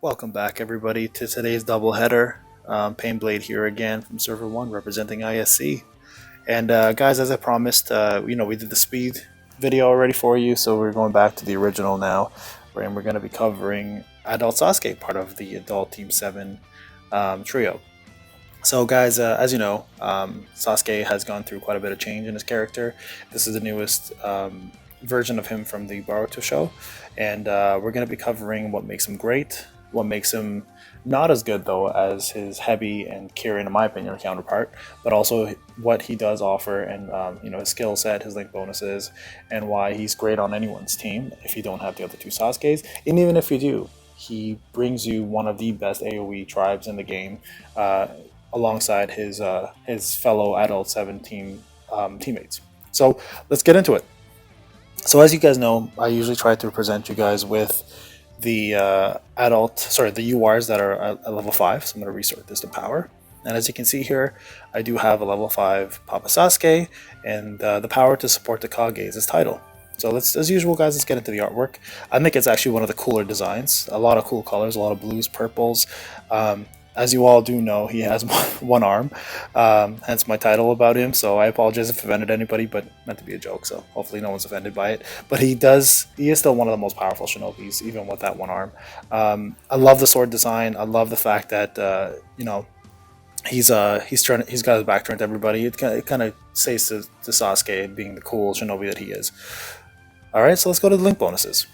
Welcome back, everybody, to today's doubleheader. Painblade here again from Server 1, representing ISC. And guys, as I promised, we did the speed video already for you, so we're going back to the original now, and we're going to be covering Adult Sasuke, part of the Adult Team 7 trio. So guys, as you know, Sasuke has gone through quite a bit of change in his character. This is the newest version of him from the Boruto show, and we're going to be covering what makes him great, what makes him not as good though as his Heavy and Kirin, in my opinion, counterpart, but also what he does offer and his skill set, his link bonuses, and why he's great on anyone's team if you don't have the other two Sasukes. And even if you do, he brings you one of the best AoE tribes in the game, alongside his fellow Adult 7 teammates. So let's get into it. So as you guys know, I usually try to present you guys with the the URs that are at level 5. So I'm going to resort this to power. And as you can see here, I do have a level 5 Papa Sasuke and the power to support the Kage as his title. So as usual, guys, let's get into the artwork. I think it's actually one of the cooler designs. A lot of cool colors, a lot of blues, purples. As you all do know, he has one arm, hence my title about him, so I apologize if I offended anybody, but meant to be a joke, so hopefully no one's offended by it. But he is still one of the most powerful shinobis, even with that one arm. I love the sword design. I love the fact that, he's got his back turned to everybody. It kind of says to Sasuke being the cool shinobi that he is. Alright, so let's go to the link bonuses.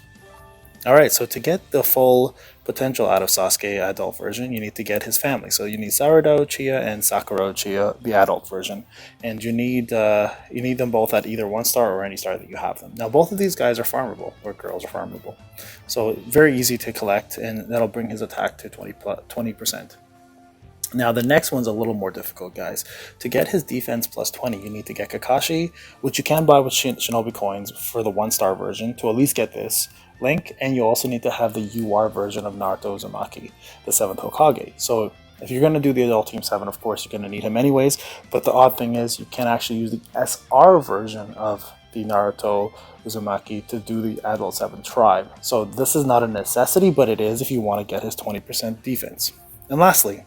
Alright, so to get the full potential out of Sasuke adult version, you need to get his family. So you need Sakura Uchiha and Sakura Uchiha, the adult version. And you need them both at either 1 star or any star that you have them. Now both of these guys are farmable, or girls are farmable. So very easy to collect, and that'll bring his attack to 20%. Now the next one's a little more difficult, guys. To get his defense plus 20, you need to get Kakashi, which you can buy with Shinobi coins for the 1 star version to at least get this link, and you also need to have the UR version of Naruto Uzumaki, the 7th Hokage. So if you're going to do the Adult Team 7, of course, you're going to need him anyways, but the odd thing is you can actually use the SR version of the Naruto Uzumaki to do the Adult 7 tribe. So this is not a necessity, but it is if you want to get his 20% defense. And lastly,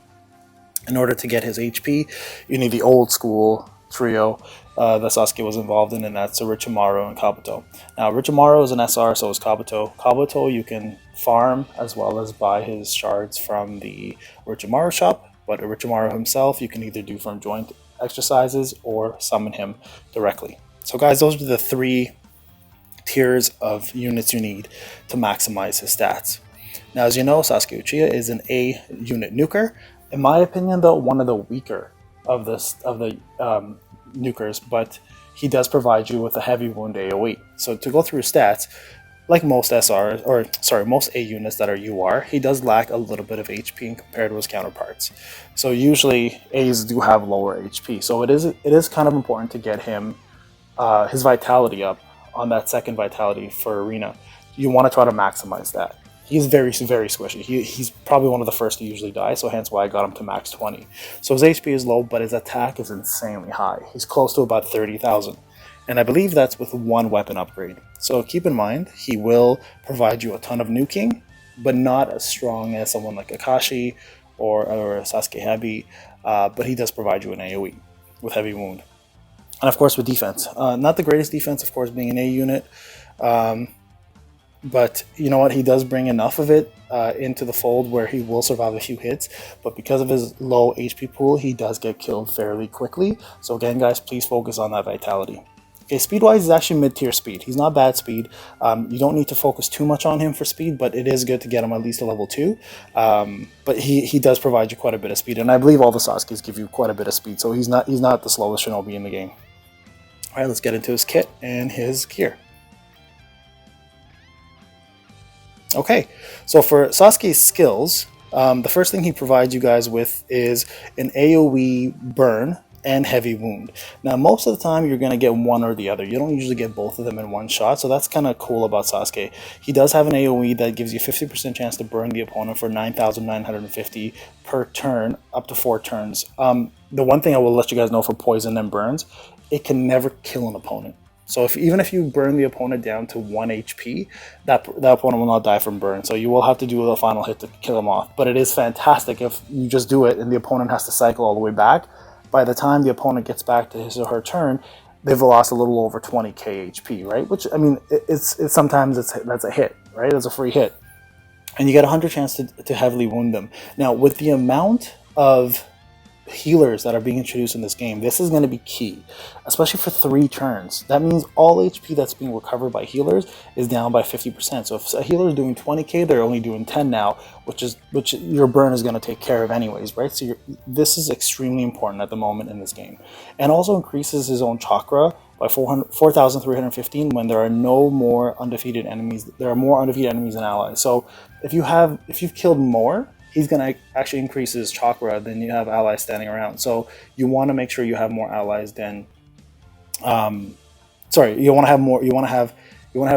in order to get his HP, you need the old school trio that Sasuke was involved in, and that's Orochimaru and Kabuto. Now, Orochimaru is an SR, so is Kabuto. Kabuto you can farm as well as buy his shards from the Orochimaru shop, but Orochimaru himself you can either do from joint exercises or summon him directly. So guys, those are the 3 tiers of units you need to maximize his stats. Now, as you know, Sasuke Uchiha is an A unit nuker. In my opinion, though, one of the weaker of the nukers, but he does provide you with a heavy wound AoE. So to go through his stats, like most most A units that are UR, he does lack a little bit of HP compared to his counterparts. So usually A's do have lower HP. So it is kind of important to get him his vitality up on that second vitality for arena. You want to try to maximize that. He's very, very squishy. He's probably one of the first to usually die, so hence why I got him to max 20. So his HP is low, but his attack is insanely high. He's close to about 30,000. And I believe that's with 1 weapon upgrade. So keep in mind, he will provide you a ton of nuking, but not as strong as someone like Kakashi or Sasuke Heavy, but he does provide you an AoE with heavy wound. And of course with defense. Not the greatest defense, of course, being an A unit. But you know what, he does bring enough of it into the fold where he will survive a few hits, but because of his low HP pool, he does get killed fairly quickly. So again, guys, please focus on that vitality. Okay, speed-wise, he's actually mid-tier speed. He's not bad speed. You don't need to focus too much on him for speed, but it is good to get him at least a level 2. But he does provide you quite a bit of speed, and I believe all the Sasukes give you quite a bit of speed, so he's not the slowest shinobi in the game. Alright, let's get into his kit and his gear. Okay, so for Sasuke's skills, the first thing he provides you guys with is an AoE burn and heavy wound. Now, most of the time, you're going to get one or the other. You don't usually get both of them in one shot, so that's kind of cool about Sasuke. He does have an AoE that gives you 50% chance to burn the opponent for 9,950 per turn, up to 4 turns. The one thing I will let you guys know for poison and burns, it can never kill an opponent. So even if you burn the opponent down to 1 HP, that opponent will not die from burn. So you will have to do the final hit to kill him off. But it is fantastic if you just do it and the opponent has to cycle all the way back. By the time the opponent gets back to his or her turn, they've lost a little over 20k HP, right? Which, I mean, it's sometimes that's a hit, right? That's a free hit. And you get a 100 chance to heavily wound them. Now, with the amount of healers that are being introduced in this game, this is going to be key, especially for 3 turns. That means all HP that's being recovered by healers is down by 50%. So if a healer is doing 20k, they're only doing 10 now, which your burn is going to take care of anyways, right? So this is extremely important at the moment in this game, and also increases his own chakra by 4,315 when there are no more undefeated enemies. There are more undefeated enemies than allies. So if you've killed more, he's going to actually increase his chakra than you have allies standing around. So you want to make sure you have more allies than, you want to have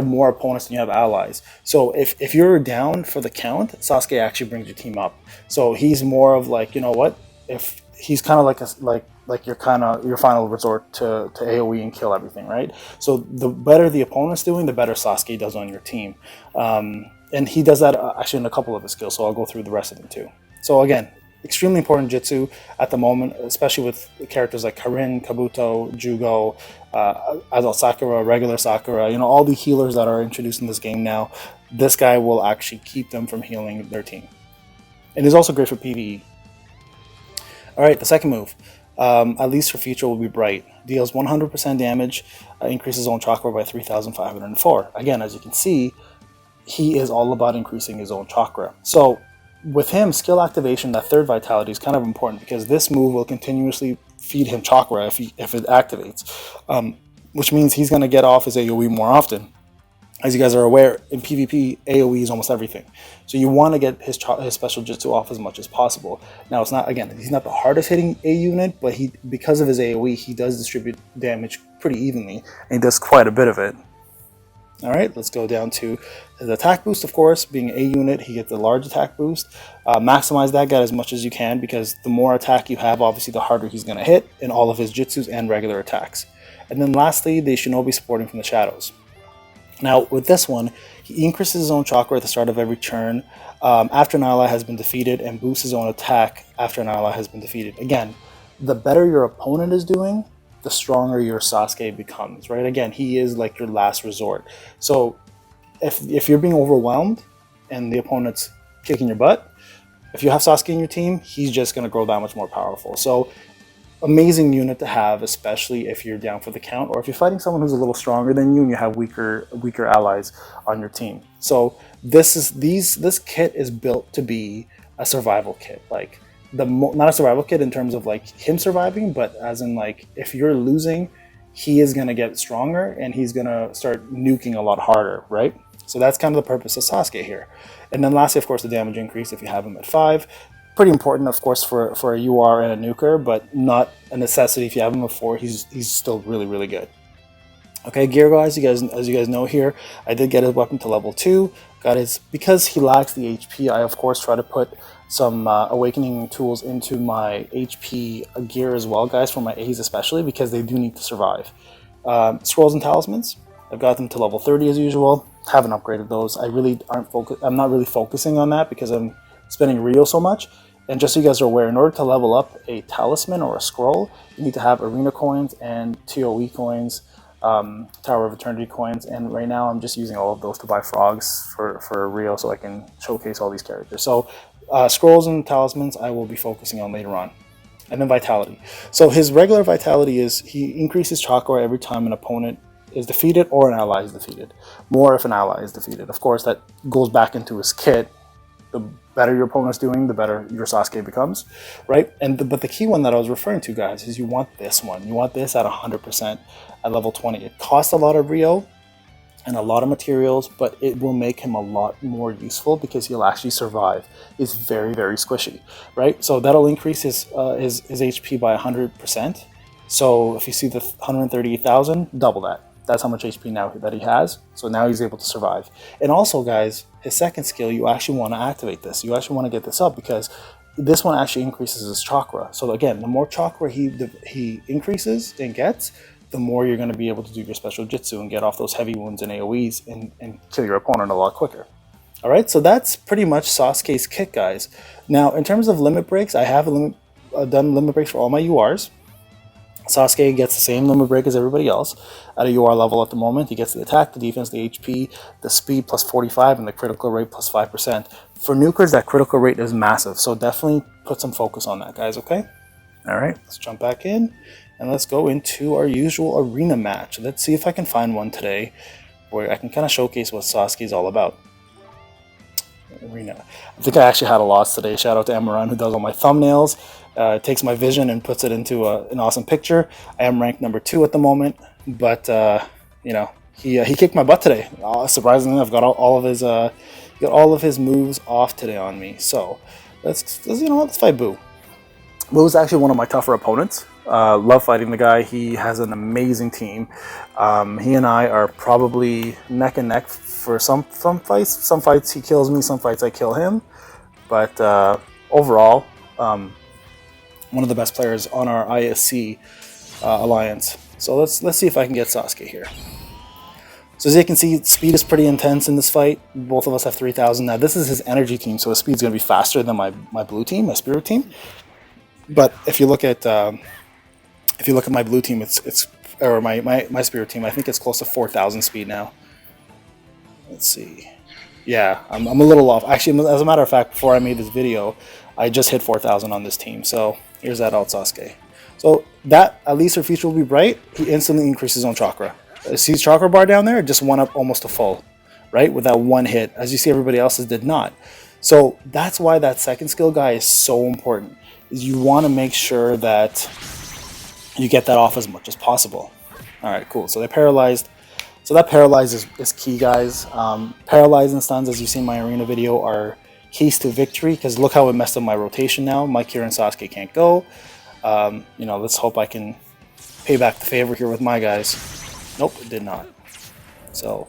more opponents than you have allies. So if you're down for the count, Sasuke actually brings your team up. So he's more of like, you know what? If he's kind of like your final resort to AoE and kill everything, right? So the better the opponent's doing, the better Sasuke does on your team. And he does that actually in a couple of his skills, so I'll go through the rest of them too. So again, extremely important jutsu at the moment, especially with characters like Karin, Kabuto, Jugo, Adult Sakura, regular Sakura, all the healers that are introduced in this game now. This guy will actually keep them from healing their team. And is also great for PvE. Alright, the second move, at least for future, will be Bright. Deals 100% damage, increases own chakra by 3,504. Again, as you can see, he is all about increasing his own chakra. So with him, skill activation, that third vitality, is kind of important because this move will continuously feed him chakra if it activates, which means he's going to get off his AoE more often. As you guys are aware, in PvP, AoE is almost everything. So you want to get his special jutsu off as much as possible. Now, he's not the hardest hitting A unit, but because of his AoE, he does distribute damage pretty evenly, and he does quite a bit of it. Alright, let's go down to his attack boost, of course. Being A unit, he gets the large attack boost. Maximize that guy as much as you can, because the more attack you have, obviously the harder he's going to hit in all of his jutsus and regular attacks. And then lastly, the Shinobi supporting from the shadows. Now, with this one, he increases his own chakra at the start of every turn after an ally has been defeated, and boosts his own attack after an ally has been defeated. Again, the better your opponent is doing, the stronger your Sasuke becomes, right? Again, he is like your last resort. So if you're being overwhelmed and the opponent's kicking your butt, if you have Sasuke in your team, he's just going to grow that much more powerful. So amazing unit to have, especially if you're down for the count, or if you're fighting someone who's a little stronger than you and you have weaker allies on your team. So this kit is built to be a survival kit, like not a survival kit in terms of like him surviving, but as in like if you're losing, he is going to get stronger and he's going to start nuking a lot harder, right? So that's kind of the purpose of Sasuke here. And then lastly, of course, the damage increase if you have him at 5. Pretty important, of course, for a UR and a nuker, but not a necessity if you have him at 4. He's still really, really good. Okay, gear guys, as you guys know here, I did get his weapon to level 2. Because he lacks the HP, I of course try to put some awakening tools into my HP gear as well, guys, for my A's especially, because they do need to survive. Scrolls and talismans, I've got them to level 30 as usual. Haven't upgraded those. I'm not really focusing on that because I'm spending Rio so much. And just so you guys are aware, in order to level up a talisman or a scroll, you need to have arena coins and TOE coins, Tower of Eternity coins, and right now I'm just using all of those to buy frogs for Rio so I can showcase all these characters. So scrolls and talismans I will be focusing on later on. And then vitality. So his regular vitality is he increases chakra every time an opponent is defeated or an ally is defeated. More if an ally is defeated. Of course, that goes back into his kit. The better your opponent's doing, the better your Sasuke becomes, right? But the key one that I was referring to, guys, is you want this one. You want this at 100% at level 20. It costs a lot of Rio and a lot of materials, but it will make him a lot more useful because he'll actually survive. He's very, very squishy, right? So that'll increase his HP by 100%. So if you see the 138,000, double that. That's how much HP now that he has. So now he's able to survive. And also, guys, his second skill, you actually want to activate this. You actually want to get this up because this one actually increases his chakra. So again, the more chakra he increases and gets, the more you're going to be able to do your special jutsu and get off those heavy wounds and AoEs and kill your opponent a lot quicker. Alright, so that's pretty much Sasuke's kick, guys. Now, in terms of limit breaks, I have done limit breaks for all my URs. Sasuke gets the same limit break as everybody else at a UR level at the moment. He gets the attack, the defense, the HP, the speed plus 45, and the critical rate plus 5%. For nukers, that critical rate is massive, so definitely put some focus on that, guys, okay? Alright, let's jump back in, and let's go into our usual arena match. Let's see if I can find one today where I can kind of showcase what Sasuke is all about. Arena. I think I actually had a loss today. Shout out to Amaran, who does all my thumbnails. Takes my vision and puts it into an awesome picture. I am ranked number 2 at the moment, but you know, he kicked my butt today. Surprisingly, I've got all of his moves off today on me. So let's fight Boo. Boo is actually one of my tougher opponents. Love fighting the guy. He has an amazing team. He and I are probably neck and neck for some fights. Some fights he kills me, some fights I kill him. But overall, one of the best players on our ISC alliance. So let's see if I can get Sasuke here. So as you can see, speed is pretty intense in this fight. Both of us have 3,000. Now this is his energy team, so his speed's going to be faster than my blue team, my spirit team. But if you look at my blue team, or my spirit team, I think it's close to 4,000 speed now. Let's see. Yeah, I'm a little off. Actually, as a matter of fact, before I made this video, I just hit 4,000 on this team. So here's that Adult Sasuke. So that, at least her future will be bright. He instantly increases his own chakra. See his chakra bar down there? It just went up almost to full, right? With that one hit. As you see, everybody else's did not. So that's why that second skill guy is so important. Is you want to make sure that you get that off as much as possible. All right, cool. So they're paralyzed. So that paralyze is key, guys. Paralyze and stuns, as you see in my arena video, are keys to victory, because look how it messed up my rotation now. Mike here and Sasuke can't go. You know, let's hope I can pay back the favor here with my guys. Nope, it did not. So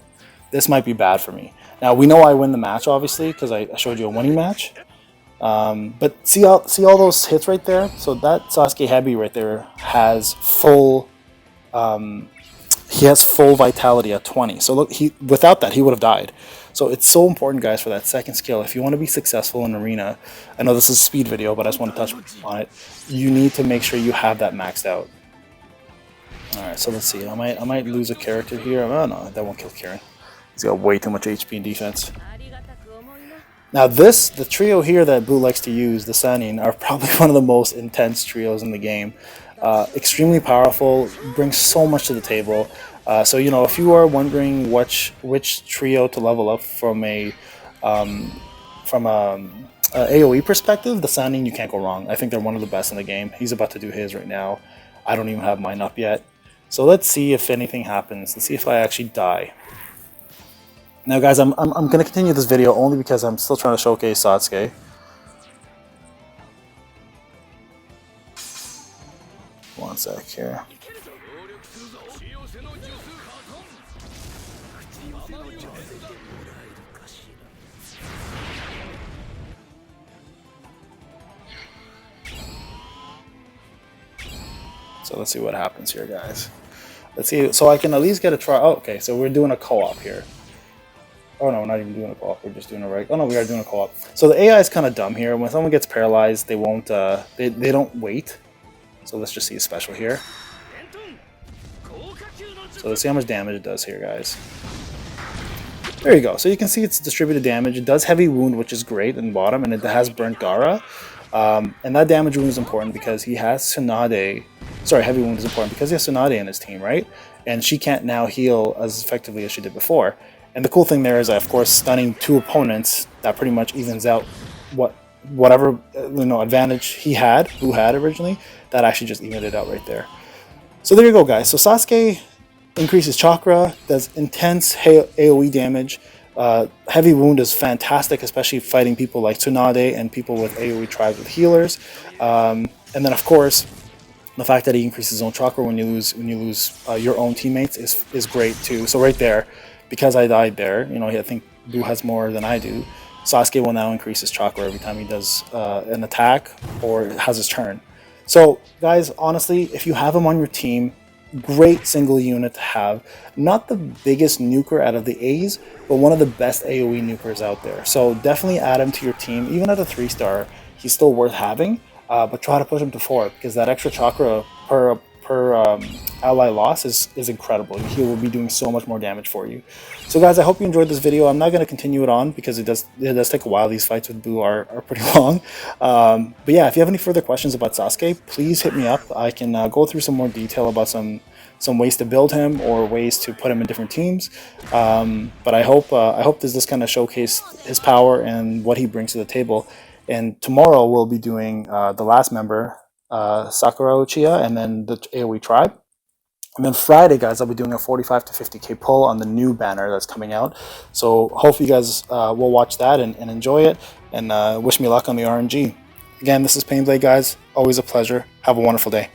this might be bad for me. Now, we know I win the match, obviously, because I showed you a winning match. But see all those hits right there? So that Sasuke Heavy right there has full... he has full vitality at 20. So look, without that, he would have died. So it's so important, guys, for that second skill. If you want to be successful in Arena, I know this is a speed video, but I just want to touch on it. You need to make sure you have that maxed out. Alright, so let's see. I might lose a character here. Oh no, that won't kill Kieran. He's got way too much HP and defense. Now the trio here that Boo likes to use, the Sannin, are probably one of the most intense trios in the game. Extremely powerful, brings so much to the table. So you know, if you are wondering which trio to level up from a AoE perspective, the Sannin, you can't go wrong. I think they're one of the best in the game. He's about to do his right now. I don't even have mine up yet. So let's see if anything happens. Let's see if I actually die. Now, guys, I'm going to continue this video only because I'm still trying to showcase Sasuke. One sec here. So let's see what happens here, guys. Let's see. So I can at least get a try. Oh, okay, so we're doing a co-op here. Oh no, we're not even doing a co-op. We're just doing a right. Oh no, we are doing a co-op. So the AI is kind of dumb here. When someone gets paralyzed, they won't. They don't wait. So let's just see a special here. So let's see how much damage it does here, guys. There you go. So you can see it's distributed damage. It does heavy wound, which is great in the bottom, and it has burnt Gara. And that damage wound is important because he has Tsunade. Sorry, heavy wound is important because he has Tsunade in his team, right? And she can't now heal as effectively as she did before. And the cool thing there is, of course, stunning two opponents, that pretty much evens out whatever advantage he had, who had originally, that actually just evened it out right there. So there you go, guys. So Sasuke increases chakra, does intense AoE damage. Heavy wound is fantastic, especially fighting people like Tsunade and people with AoE tribes with healers. And then, of course, the fact that he increases his own chakra when you lose your own teammates is great too. So right there, because I died there, I think Boo has more than I do. Sasuke will now increase his chakra every time he does an attack or has his turn. So, guys, honestly, if you have him on your team, great single unit to have. Not the biggest nuker out of the A's, but one of the best AoE nukers out there. So definitely add him to your team. Even at a 3-star, he's still worth having. But try to push him to 4 because that extra chakra per ally loss is incredible. He will be doing so much more damage for you. So guys, I hope you enjoyed this video. I'm not going to continue it on because it does take a while. These fights with Boo are pretty long. But yeah, if you have any further questions about Sasuke, please hit me up. I can go through some more detail about some ways to build him or ways to put him in different teams. But I hope this kind of showcase his power and what he brings to the table. And tomorrow we'll be doing the last member, Sakura Uchiha, and then the AoE tribe. And then Friday, guys, I'll be doing a 45 to 50k pull on the new banner that's coming out. So hopefully you guys will watch that and enjoy it. And wish me luck on the RNG. Again, this is Painblade, guys. Always a pleasure. Have a wonderful day.